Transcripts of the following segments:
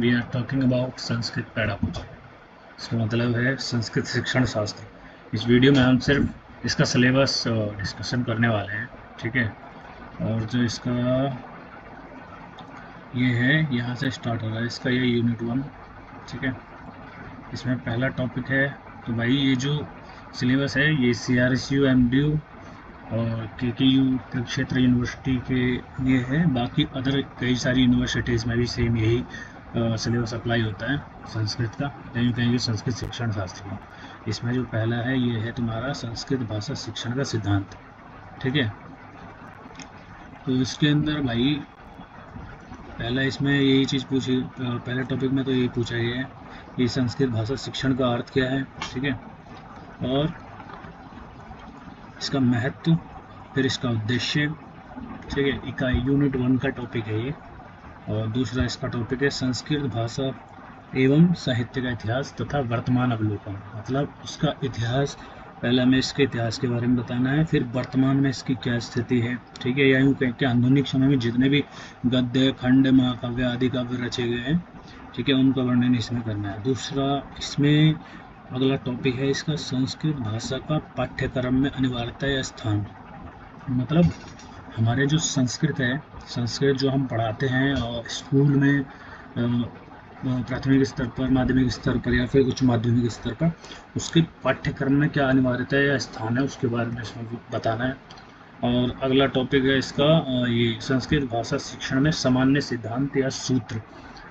We are talking about Sanskrit pedagogy. इसका मतलब है संस्कृत शिक्षण शास्त्र। इस वीडियो में हम सिर्फ इसका सिलेबस डिस्कशन करने वाले हैं, ठीक है। और जो इसका ये है, यहाँ से स्टार्ट हो रहा है इसका, ये यूनिट 1, ठीक है। इसमें पहला टॉपिक है, तो भाई ये जो सिलेबस है ये CRSU MDU और KKU कुरुक्षेत्र यूनिवर्सिटी के ये है। बाकी अदर कई सारी यूनिवर्सिटीज़ में भी सेम यही सिलेबस अप्लाई होता है संस्कृत का, या कहेंगे संस्कृत शिक्षण शास्त्र का। इसमें जो पहला है ये है तुम्हारा संस्कृत भाषा शिक्षण का सिद्धांत, ठीक है। तो इसके अंदर भाई पहला इसमें यही चीज़ पूछी, पहले टॉपिक में तो यही पूछा गया है कि संस्कृत भाषा शिक्षण का अर्थ क्या है, ठीक है, और इसका महत्व, फिर इसका उद्देश्य, ठीक है। इकाई यूनिट 1 का टॉपिक है ये। और दूसरा इसका टॉपिक है संस्कृत भाषा एवं साहित्य का इतिहास तथा वर्तमान अवलोकन, मतलब उसका इतिहास। पहले हमें इसके इतिहास के बारे में बताना है, फिर वर्तमान में इसकी क्या स्थिति है, ठीक है। या यूँ कहें कि आधुनिक समय में जितने भी गद्य, खंड, महाकाव्य आदि काव्य रचे गए हैं, ठीक है, उनका वर्णन इसमें करना है। दूसरा इसमें अगला टॉपिक है इसका संस्कृत भाषा का पाठ्यक्रम में अनिवार्यता या स्थान, मतलब हमारे जो संस्कृत है, संस्कृत जो हम पढ़ाते हैं और स्कूल में प्राथमिक स्तर पर, माध्यमिक स्तर पर या फिर उच्च माध्यमिक स्तर पर, उसके पाठ्यक्रम में क्या अनिवार्यता या स्थान है, उसके बारे में इसमें बताना है। और अगला टॉपिक है इसका ये संस्कृत भाषा शिक्षण में सामान्य सिद्धांत या सूत्र।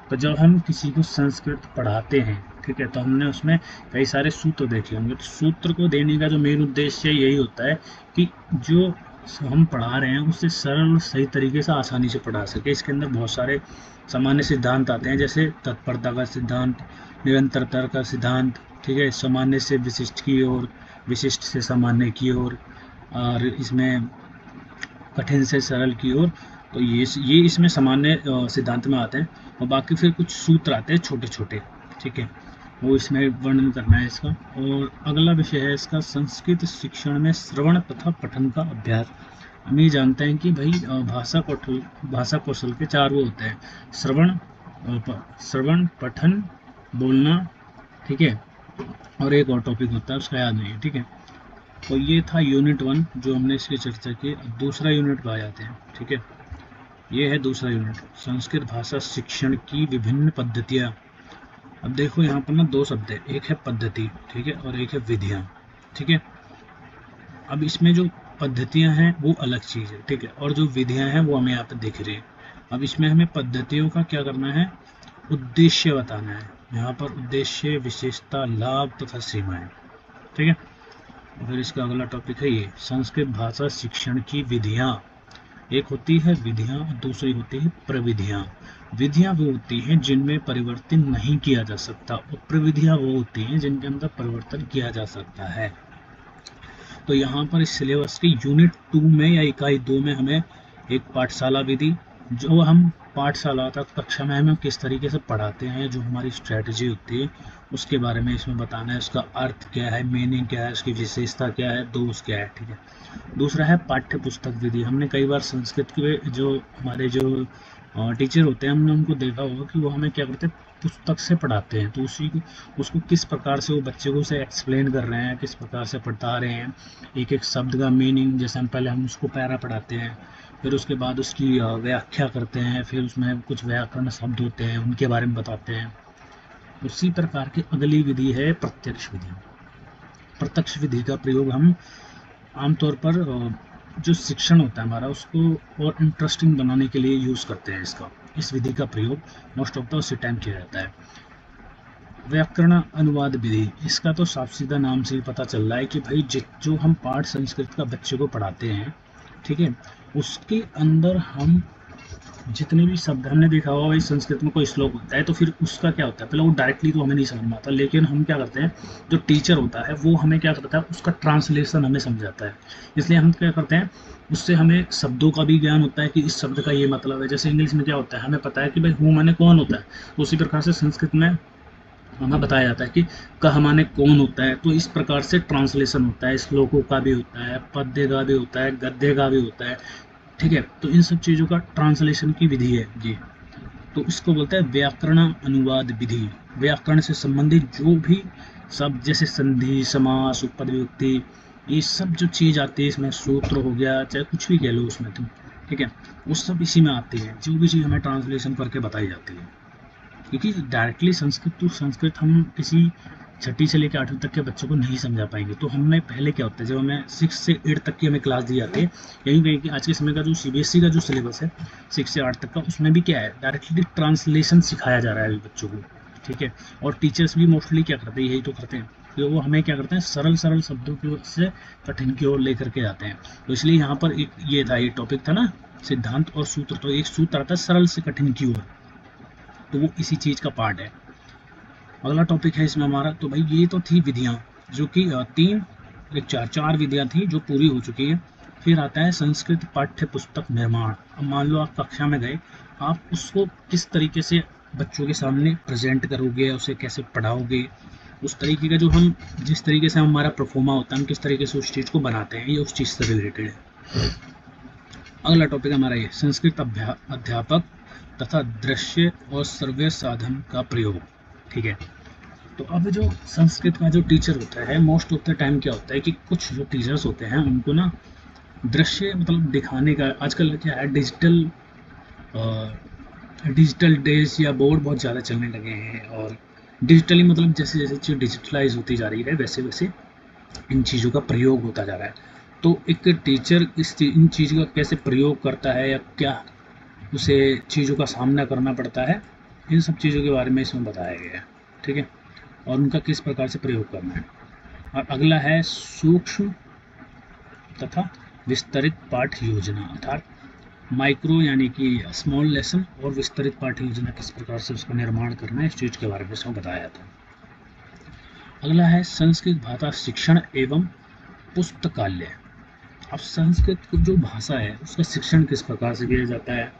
तो जब हम किसी को संस्कृत पढ़ाते हैं, ठीक है, तो हमने उसमें कई सारे सूत्र देखे होंगे। तो सूत्र को देने का जो मेन उद्देश्य यही होता है कि जो हम पढ़ा रहे हैं उससे सरल और सही तरीके से आसानी से पढ़ा सके। इसके अंदर बहुत सारे सामान्य सिद्धांत आते हैं, जैसे तत्परता का सिद्धांत, निरंतरता का सिद्धांत, ठीक है, सामान्य से विशिष्ट की ओर, विशिष्ट से सामान्य की ओर, और इसमें कठिन से सरल की ओर। तो ये इसमें सामान्य सिद्धांत में आते हैं। और बाकी फिर कुछ सूत्र आते हैं छोटे छोटे, ठीक है, वो इसमें वर्णन करना है इसका। और अगला विषय है इसका संस्कृत शिक्षण में श्रवण तथा पठन का अभ्यास। हम ये जानते हैं कि भाई भाषा कौशल के 4 वो होते हैं, श्रवण, पठन, बोलना, ठीक है, और एक और टॉपिक होता है उसका याद नहीं है, ठीक है। तो ये था यूनिट 1 जो हमने इसकी चर्चा की। अब दूसरा यूनिट पे आ जाते हैं, ठीक है। ये है दूसरा यूनिट, संस्कृत भाषा शिक्षण की विभिन्न पद्धतियाँ। अब देखो यहाँ पर ना 2 शब्द है, एक है पद्धति, ठीक है, और एक है विधियाँ, ठीक है। अब इसमें जो पद्धतियाँ हैं वो अलग चीज़ है, ठीक है, और जो विधियाँ हैं वो हमें यहाँ पर दिख रही है। अब इसमें हमें पद्धतियों का क्या करना है, उद्देश्य बताना है। यहाँ पर उद्देश्य, विशेषता, लाभ तथा सीमाएं, ठीक है। और फिर इसका अगला टॉपिक है ये संस्कृत भाषा शिक्षण की विधियाँ। एक होती है विधियाँ और दूसरी होती है प्रविधियाँ। विधियाँ वो होती हैं जिनमें परिवर्तन नहीं किया जा सकता, और प्रविधियाँ वो होती हैं जिनके अंदर परिवर्तन किया जा सकता है। तो यहाँ पर इस सिलेबस के यूनिट 2 में या इकाई 2 में हमें एक पाठशाला विधि, जो हम पाठशाला तक कक्षा में हमें किस तरीके से पढ़ाते हैं, जो हमारी स्ट्रेटजी होती है उसके बारे में इसमें बताना है। उसका अर्थ क्या है, मीनिंग क्या है, उसकी विशेषता क्या है, दोष क्या है, ठीक है। दूसरा है पाठ्य पुस्तक विधि। हमने कई बार संस्कृत के जो हमारे जो टीचर होते हैं, हमने उनको देखा होगा कि वो हमें क्या करते हैं, पुस्तक से पढ़ाते हैं। तो उसको किस प्रकार से वो बच्चे को उसे एक्सप्लेन कर रहे हैं, किस प्रकार से पढ़ा रहे हैं, एक एक शब्द का मीनिंग, जैसे हम पहले हम उसको पैरा पढ़ाते हैं, फिर उसके बाद उसकी व्याख्या करते हैं, फिर उसमें कुछ व्याकरण शब्द होते हैं उनके बारे में बताते हैं। उसी प्रकार की अगली विधि है प्रत्यक्ष विधि। प्रत्यक्ष विधि का प्रयोग हम आमतौर पर जो शिक्षण होता है हमारा उसको और इंटरेस्टिंग बनाने के लिए यूज़ करते हैं। इस विधि का प्रयोग मोस्ट ऑफ द उसी टाइम किया जाता है। व्याकरण अनुवाद विधि, इसका तो साफ सीधा नाम से ही पता चल रहा है कि भाई जो हम पाठ संस्कृत का बच्चे को पढ़ाते हैं, ठीक है, उसके अंदर हम जितने भी शब्द, हमने देखा होगा भाई संस्कृत में कोई श्लोक होता है तो फिर उसका क्या होता है, पहले वो डायरेक्टली तो हमें नहीं समझ में आता, लेकिन हम क्या करते हैं, जो टीचर होता है वो हमें क्या करता है, उसका ट्रांसलेशन हमें समझाता है। इसलिए हम क्या करते हैं, उससे हमें शब्दों का भी ज्ञान होता है कि इस शब्द का ये मतलब है। जैसे इंग्लिश में क्या होता है, हमें पता है कि भाई हूँ माने कौन होता है, तो उसी प्रकार से संस्कृत में हमें बताया जाता है कि कह माने कौन होता है। तो इस प्रकार से ट्रांसलेशन होता है, श्लोकों का भी होता है, पद्य का भी होता है, गद्य का भी होता है, ठीक है। तो इन सब चीज़ों का ट्रांसलेशन की विधि है ये। तो इसको बोलते हैं व्याकरण अनुवाद विधि। व्याकरण से संबंधित जो भी शब्द जैसे संधि, समास, उपपद, विभक्ति, ये सब जो चीज़ आती है इसमें, सूत्र हो गया, चाहे कुछ भी कह लो उसमें तुम, ठीक है, वो सब इसी में आती है। जो भी चीज़ हमें ट्रांसलेशन करके बताई जाती है, क्योंकि डायरेक्टली संस्कृत टू संस्कृत हम किसी छठी से लेकर 8वीं तक के बच्चों को नहीं समझा पाएंगे। तो हमने पहले क्या होता है, जब हमें 6 से 8 तक की हमें क्लास दी जाती है, यही कहें कि आज के समय का जो सीबीएसई का जो सिलेबस है 6 से 8 तक का, उसमें भी क्या है, डायरेक्टली ट्रांसलेशन सिखाया जा रहा है अभी बच्चों को, ठीक है। और टीचर्स भी मोस्टली क्या करते हैं, यही तो करते हैं कि वो हमें क्या करते हैं, सरल सरल शब्दों की से कठिन की ओर लेकर के जाते हैं। तो इसलिए यहाँ पर एक ये था, ये टॉपिक था ना, सिद्धांत और सूत्र। तो एक सूत्र आता है सरल से कठिन की ओर, तो वो इसी चीज़ का पार्ट है। अगला टॉपिक है इसमें हमारा, तो भाई ये तो थी विधियाँ, जो कि चार विधियाँ थी जो पूरी हो चुकी है। फिर आता है संस्कृत पाठ्य पुस्तक निर्माण। अब मान लो आप कक्षा में गए, आप उसको किस तरीके से बच्चों के सामने प्रेजेंट करोगे, उसे कैसे पढ़ाओगे, उस तरीके का जो हम, जिस तरीके से हमारा परफॉर्मा होता है, हम किस तरीके से उस चीज़ को बनाते हैं, ये उस चीज़ से रिलेटेड है। अगला टॉपिक हमारा ये संस्कृत अध्यापक तथा दृश्य और श्रव्य साधन का प्रयोग, ठीक है। तो अब जो संस्कृत का जो टीचर होता है, मोस्ट ऑफ द टाइम क्या होता है कि कुछ जो टीचर्स होते हैं उनको ना दृश्य मतलब दिखाने का, आजकल क्या है, डिजिटल डेज या बोर्ड बहुत ज़्यादा चलने लगे हैं, और डिजिटली मतलब जैसे जैसे चीज़ डिजिटलाइज होती जा रही है, वैसे वैसे इन चीज़ों का प्रयोग होता जा रहा है। तो एक टीचर इन चीज़ों का कैसे प्रयोग करता है, या क्या उसे चीज़ों का सामना करना पड़ता है, इन सब चीज़ों के बारे में इसमें बताया गया है, ठीक है, और उनका किस प्रकार से प्रयोग करना है। और अगला है सूक्ष्म तथा विस्तरित पाठ योजना, अर्थात माइक्रो यानी कि स्मॉल लेसन, और विस्तरित पाठ योजना किस प्रकार से उसका निर्माण करना है, इस चीज़ के बारे में इसमें बताया था। अगला है संस्कृत भाषा शिक्षण एवं पुस्तकालय। अब संस्कृत की जो भाषा है उसका शिक्षण किस प्रकार से किया जाता है।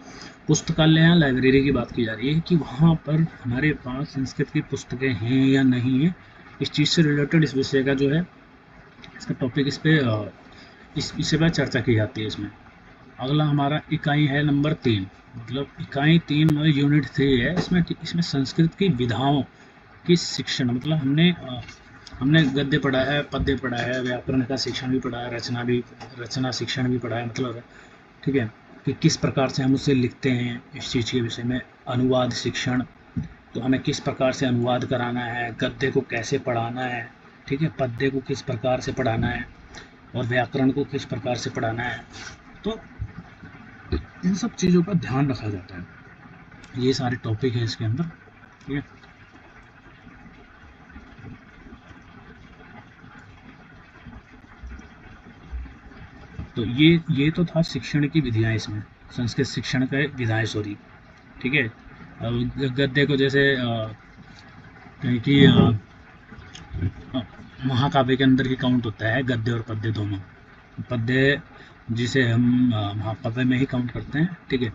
पुस्तकालय या लाइब्रेरी की बात की जा रही है कि वहाँ पर हमारे पास संस्कृत की पुस्तकें हैं या नहीं है, इस चीज़ से रिलेटेड इस विषय का जो है, इसका टॉपिक, इस विषय पर चर्चा की जाती है इसमें। अगला हमारा इकाई है नंबर 3, मतलब इकाई 3 मतलब यूनिट 3 है। इसमें संस्कृत की विधाओं की शिक्षण, मतलब हमने गद्य पढ़ा है, पद्य पढ़ा है, व्याकरण का शिक्षण भी पढ़ा है, रचना शिक्षण भी पढ़ा है, मतलब, ठीक है, कि किस प्रकार से हम उसे लिखते हैं, इस चीज़ के विषय में। अनुवाद शिक्षण, तो हमें किस प्रकार से अनुवाद कराना है, गद्य को कैसे पढ़ाना है, ठीक है, पद्य को किस प्रकार से पढ़ाना है, और व्याकरण को किस प्रकार से पढ़ाना है। तो इन सब चीज़ों का ध्यान रखा जाता है। ये सारे टॉपिक है इसके अंदर, ठीक है। तो ये तो था शिक्षण की विधियाँ, इसमें संस्कृत शिक्षण का विधाएँ, सॉरी, ठीक है। गद्य को जैसे कहीं कि महाकाव्य के अंदर ही काउंट होता है गद्य और पद्य दोनों। पद्य जिसे हम महाकाव्य में ही काउंट करते हैं, ठीक है।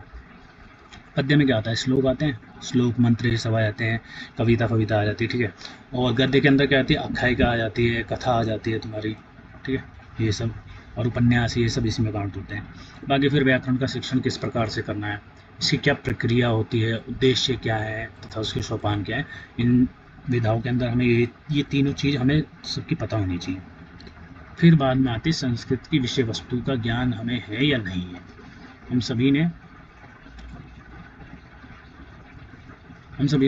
पद्य में क्या आता है, श्लोक आते हैं, श्लोक मंत्र ये सब आ जाते हैं, कविता आ जाती है, ठीक है। और गद्य के अंदर क्या आती है, आख्यायिका आ जाती है, कथा आ जाती है तुम्हारी, ठीक है, ये सब, और उपन्यास, ये सब इसमें काउंट होते हैं। बाकी फिर व्याकरण का शिक्षण किस प्रकार से करना है, इसकी क्या प्रक्रिया होती है, उद्देश्य क्या है, तथा उसके सोपान क्या है, इन विधाओं के अंदर हमें ये तीनों चीज़ हमें सबकी पता होनी चाहिए। फिर बाद में आती संस्कृत की विषय वस्तु का ज्ञान हमें है या नहीं है। हम सभी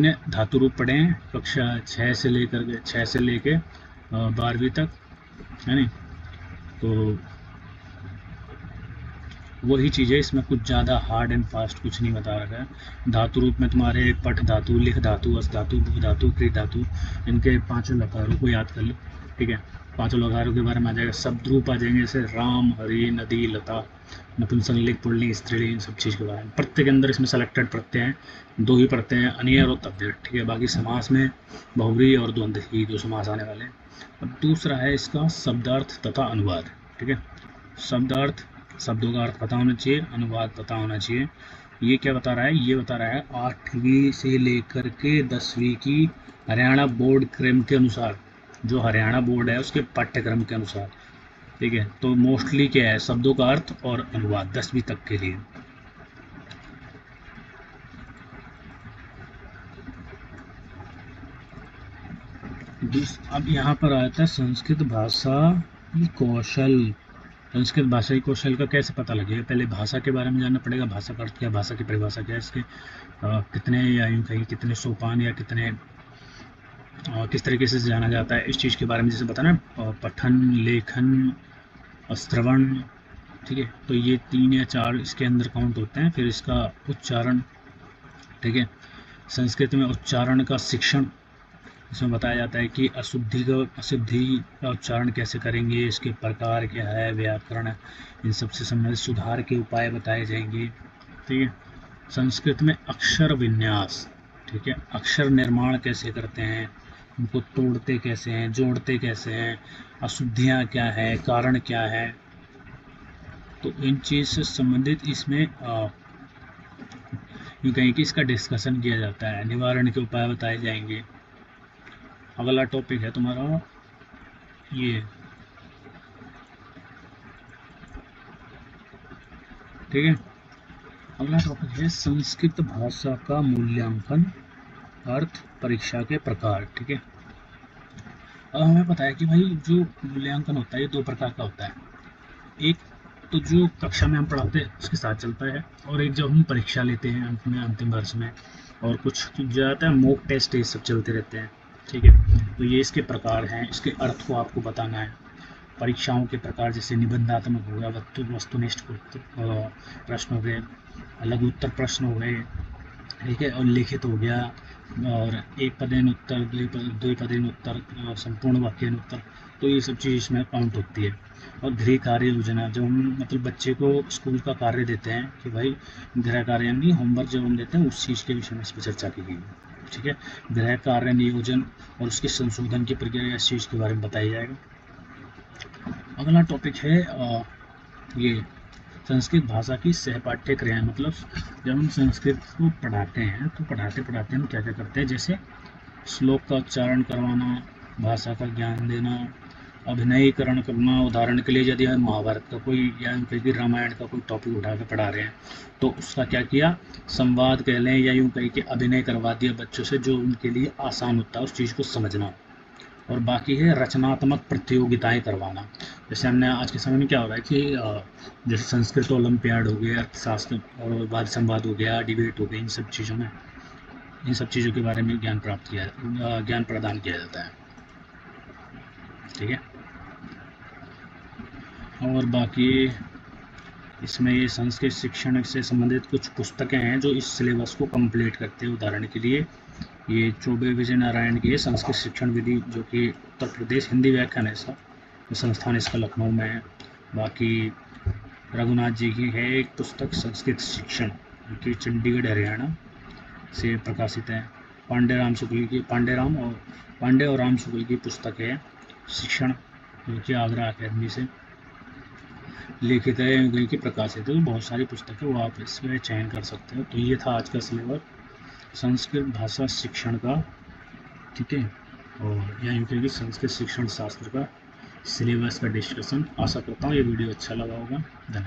ने धातु रूप पढ़े हैं कक्षा 6 से लेकर 12वीं तक, है नहीं। तो वही चीज़ है, इसमें कुछ ज़्यादा हार्ड एंड फास्ट कुछ नहीं बता रखा है। धातु रूप में तुम्हारे पठ धातु, लिख धातु, अस धातु, भू धातु, कृत धातु, इनके 5 लकारों को याद कर लो, ठीक है। 5 लकारों के बारे में आ जाएगा। शब्द रूप आ जाएंगे जैसे राम, हरि, नदी, लता, नपुंसकलिंग, पुल्लिंग, स्त्रीलिंग, इन सब चीज़ के बारे में। प्रत्यय के अंदर इसमें सेलेक्टेड प्रत्यय हैं, 2 ही प्रत्यय हैं, अनियर और तव्य, ठीक है। बाकी समास में बहुव्रीहि और द्वंद्व ही 2 समास आने वाले हैं। अब दूसरा है इसका शब्दार्थ तथा अनुवाद, ठीक है। शब्दार्थ, शब्दों का अर्थ पता होना चाहिए, अनुवाद पता होना चाहिए। ये क्या बता रहा है, ये बता रहा है 8वीं से लेकर के 10वीं की हरियाणा बोर्ड क्रम के अनुसार, जो हरियाणा बोर्ड है उसके पाठ्यक्रम के अनुसार, ठीक है। तो मोस्टली क्या है, शब्दों का अर्थ और अनुवाद 10वीं तक के लिए। अब यहाँ पर आता है संस्कृत भाषा की कौशल। संस्कृत भाषा की कौशल का कैसे पता लगेगा? पहले भाषा के बारे में जानना पड़ेगा, भाषा का अर्थ क्या, भाषा की परिभाषा क्या है, इसके कितने या यूँ कहीं कितने सोपान या कितने किस तरीके से जाना जाता है इस चीज़ के बारे में, जैसे बताना पठन, लेखन, श्रवण, ठीक है। तो ये 3 या 4 इसके अंदर काउंट होते हैं। फिर इसका उच्चारण, ठीक है। संस्कृत में उच्चारण का शिक्षण, इसमें बताया जाता है कि अशुद्धि का उच्चारण कैसे करेंगे, इसके प्रकार क्या है, व्याकरण, इन सबसे संबंधित सुधार के उपाय बताए जाएंगे, ठीक है। संस्कृत में अक्षर विन्यास, ठीक है, अक्षर निर्माण कैसे करते हैं, उनको तोड़ते कैसे हैं, जोड़ते कैसे हैं, अशुद्धियाँ क्या है, कारण क्या है, तो इन चीज़ से संबंधित इसमें यूँ कहीं कि इसका डिस्कशन किया जाता है, निवारण के उपाय बताए जाएंगे। अगला टॉपिक है तुम्हारा ये, ठीक है। अगला टॉपिक है संस्कृत भाषा का मूल्यांकन, अर्थ, परीक्षा के प्रकार, ठीक है। अब हमें पता है कि भाई जो मूल्यांकन होता है ये 2 प्रकार का होता है। एक तो जो कक्षा में हम पढ़ाते हैं उसके साथ चलता है, और एक जब हम परीक्षा लेते हैं अंत में, अंतिम वर्ष में, और कुछ ज़्यादातर मॉक टेस्ट ये सब चलते रहते हैं, ठीक है। तो ये इसके प्रकार हैं, इसके अर्थ को आपको बताना है। परीक्षाओं के प्रकार जैसे निबंधात्मक हो गया, वस्तुनिष्ठ प्रश्न हो गए, लघु उत्तर प्रश्न हो गए, ठीक है, और लिखित हो गया, और एक पदेन उत्तर, द्विपदेन उत्तर, संपूर्ण वाक्यन उत्तर, तो ये सब चीज़ इसमें काउंट होती है। और गृह कार्य योजना, जब हम मतलब बच्चे को स्कूल का कार्य देते हैं कि भाई गृह कार्य यानी होमवर्क जब हम देते हैं उस चीज़ के विषय में इस पर चर्चा की गई है, ठीक है। गृह कार्य नियोजन और उसके संशोधन की प्रक्रिया इस चीज़ के बारे में बताया जाएगा। अगला टॉपिक है ये संस्कृत भाषा की सहपाठ्य क्रियाएं, मतलब जब हम संस्कृत को पढ़ाते हैं तो पढ़ाते पढ़ाते हम क्या क्या करते हैं, जैसे श्लोक का उच्चारण करवाना, भाषा का ज्ञान देना, अभिनयीकरण करना। उदाहरण के लिए यदि हम महाभारत का कोई या कहीं रामायण का कोई टॉपिक उठा के पढ़ा रहे हैं तो उसका क्या किया, संवाद कह लें या यूँ कहीं कि अभिनय करवा दिया बच्चों से, जो उनके लिए आसान होता है उस चीज़ को समझना। और बाकी है रचनात्मक प्रतियोगिताएं करवाना। जैसे हमने आज के समय में क्या हो रहा है कि जैसे संस्कृत ओलंपियाड हो गया, अर्थशास्त्र और वाद संवाद हो गया, डिबेट हो गई, इन सब चीज़ों में, इन सब चीज़ों के बारे में ज्ञान प्रदान किया जाता है, ठीक है। और बाकी इसमें ये संस्कृत शिक्षण से संबंधित कुछ पुस्तकें हैं जो इस सिलेबस को कंप्लीट करते हैं। उदाहरण के लिए ये चौबे विजय नारायण की है संस्कृत शिक्षण विधि, जो कि उत्तर प्रदेश हिंदी व्याख्यान है इसका, संस्थान इसका लखनऊ में है। बाकी रघुनाथ जी की है एक पुस्तक संस्कृत शिक्षण, जो कि चंडीगढ़ हरियाणा से प्रकाशित है। पांडे और राम शुक्ल की पुस्तक है शिक्षण, जो कि आगरा अकेडमी से लिखित है, गई की प्रकाशित है। तो बहुत सारी पुस्तकें वो आप इसमें चयन कर सकते हो। तो ये था आज का सिलेबस संस्कृत भाषा शिक्षण का, ठीक है, और या यूँ कहिए संस्कृत शिक्षण शास्त्र का सिलेबस का डिस्कशन। आशा करता हूँ ये वीडियो अच्छा लगा होगा। धन्यवाद।